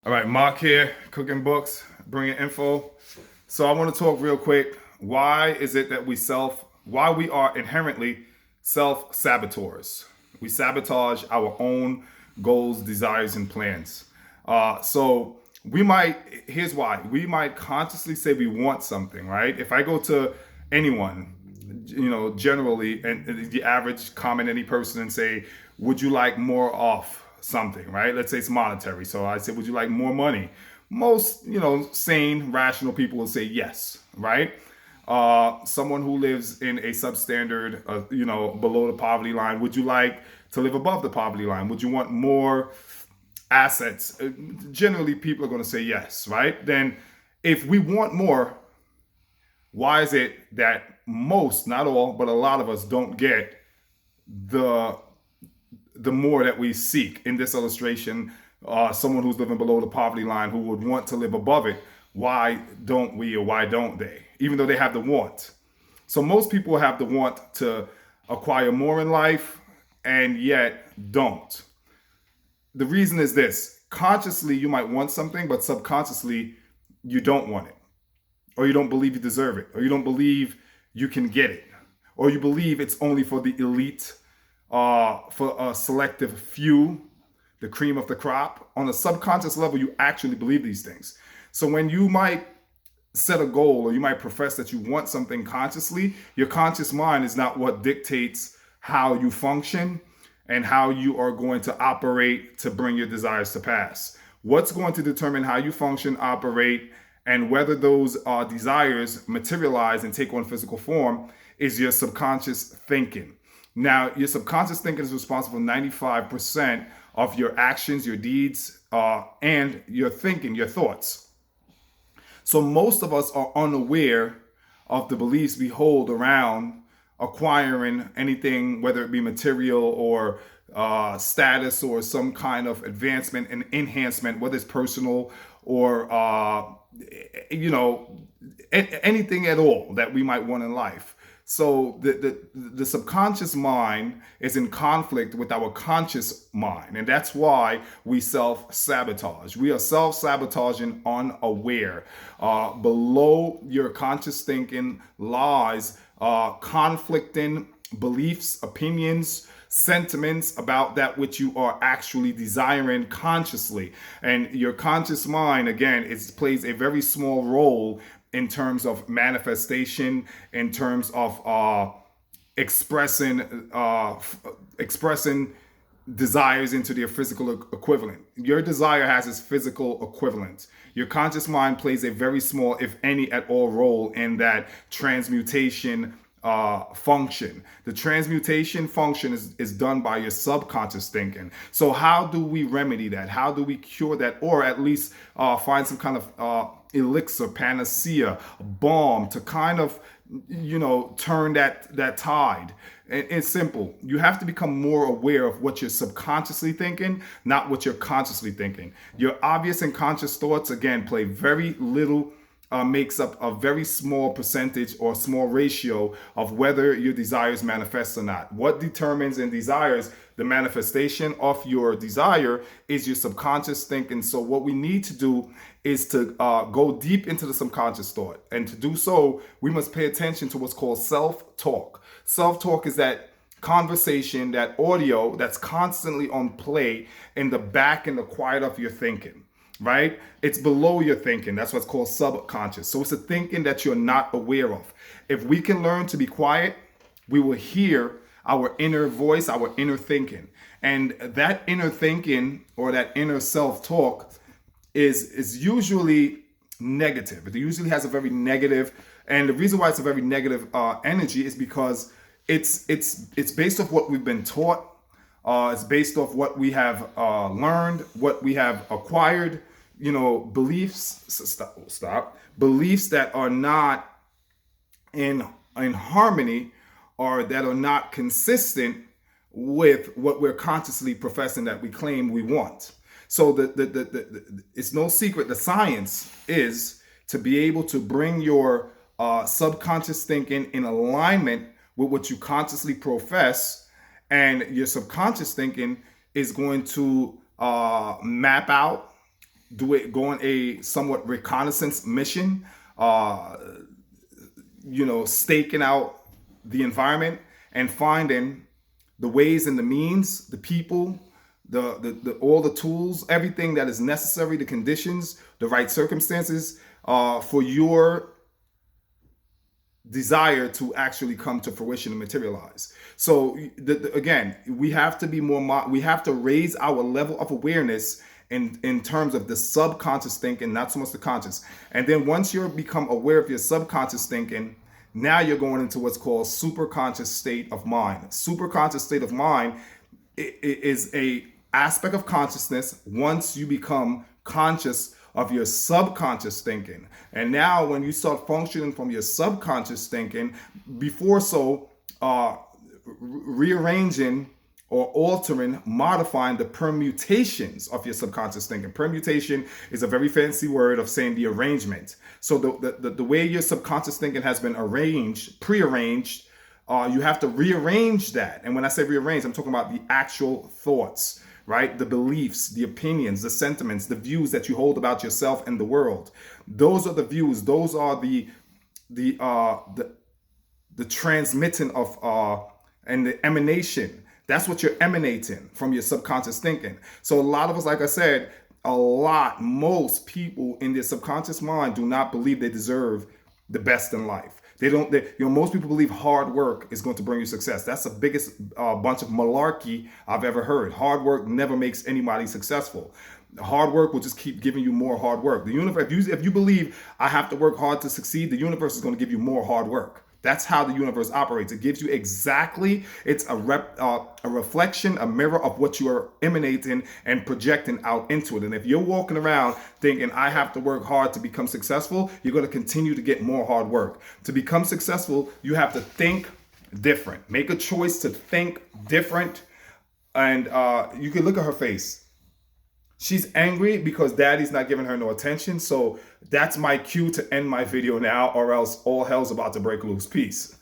All right, Mark here, cooking books, bringing info. So I want to talk real quick. Why is it that why we are inherently self-saboteurs? We sabotage our own goals, desires, and plans. So here's why. We might consciously say we want something, right? If I go to anyone, generally, and the average common any person and say, would you like more of something, right? Let's say it's monetary. So I say, would you like more money? Most, sane, rational people will say yes, right? Someone who lives in a substandard, below the poverty line, would you like to live above the poverty line? Would you want more assets? Generally, people are going to say yes, right? Then if we want more, why is it that most, not all, but a lot of us don't get the the more that we seek? In this illustration, someone who's living below the poverty line who would want to live above it, why don't we, or why don't they, even though they have the want? So most people have the want to acquire more in life and yet don't. The reason is this: consciously you might want something, but subconsciously you don't want it, or you don't believe you deserve it, or you don't believe you can get it, or you believe it's only for the elite, for a selective few, the cream of the crop. On a subconscious level, you actually believe these things. So when you might set a goal, or you might profess that you want something consciously, your conscious mind is not what dictates how you function and how you are going to operate to bring your desires to pass. What's going to determine how you function, operate, and whether those desires materialize and take on physical form is your subconscious thinking. Now, your subconscious thinking is responsible for 95% of your actions, your deeds, and your thinking, your thoughts. So most of us are unaware of the beliefs we hold around acquiring anything, whether it be material or status or some kind of advancement and enhancement, whether it's personal or anything at all that we might want in life. So the subconscious mind is in conflict with our conscious mind, and that's why we self-sabotage. We are self-sabotaging unaware. Below your conscious thinking lies conflicting beliefs, opinions, sentiments about that which you are actually desiring consciously. And your conscious mind, again, it plays a very small role in terms of manifestation, in terms of expressing desires into their physical equivalent. Your desire has its physical equivalent. Your conscious mind plays a very small, if any at all, role in that transmutation function. The transmutation function is done by your subconscious thinking. So how do we remedy that? How do we cure that? Or at least find some kind of elixir, panacea, balm to kind of, turn that tide. It's simple. You have to become more aware of what you're subconsciously thinking, not what you're consciously thinking. Your obvious and conscious thoughts, again, play very little, makes up a very small percentage or small ratio of whether your desires manifest or not. What determines and desires the manifestation of your desire is your subconscious thinking. So what we need to do is to go deep into the subconscious thought. And to do so, we must pay attention to what's called self-talk. Self-talk is that conversation, that audio that's constantly on play in the back and the quiet of your thinking, right? It's below your thinking. That's what's called subconscious. So it's a thinking that you're not aware of. If we can learn to be quiet, we will hear our inner voice, our inner thinking. And that inner thinking, or that inner self-talk, is usually negative. It usually has a very negative, and the reason why it's a very negative energy is because it's based off what we've been taught. It's based off what we have learned, what we have acquired. Beliefs. Beliefs that are not in harmony, or that are not consistent with what we're consciously professing that we claim we want. So it's no secret. The science is to be able to bring your subconscious thinking in alignment with what you consciously profess, and your subconscious thinking is going to map out go on a somewhat reconnaissance mission, staking out the environment and finding the ways and the means, the people, the all the tools, everything that is necessary, the conditions, the right circumstances for your desire to actually come to fruition and materialize. So again, we have to be more, we have to raise our level of awareness in terms of the subconscious thinking, not so much the conscious. And then once you become aware of your subconscious thinking, now you're going into what's called superconscious state of mind. Superconscious state of mind is a aspect of consciousness once you become conscious of your subconscious thinking. And now when you start functioning from your subconscious thinking, rearranging or altering, modifying the permutations of your subconscious thinking. Permutation is a very fancy word of saying the arrangement. So the way your subconscious thinking has been prearranged, you have to rearrange that. And when I say rearrange, I'm talking about the actual thoughts, right? The beliefs, the opinions, the sentiments, the views that you hold about yourself and the world. Those are the views. Those are the transmitting of and the emanation. That's what you're emanating from your subconscious thinking. So a lot of us, like I said, most people in their subconscious mind do not believe they deserve the best in life. Most people believe hard work is going to bring you success. That's the biggest bunch of malarkey I've ever heard. Hard work never makes anybody successful. Hard work will just keep giving you more hard work. The universe, if you believe I have to work hard to succeed, the universe is going to give you more hard work. That's how the universe operates. It gives you exactly, it's a reflection, a mirror of what you are emanating and projecting out into it. And if you're walking around thinking, I have to work hard to become successful, you're going to continue to get more hard work. To become successful, you have to think different. Make a choice to think different. And you can look at her face. She's angry because daddy's not giving her no attention. So that's my cue to end my video now, or else all hell's about to break loose. Peace.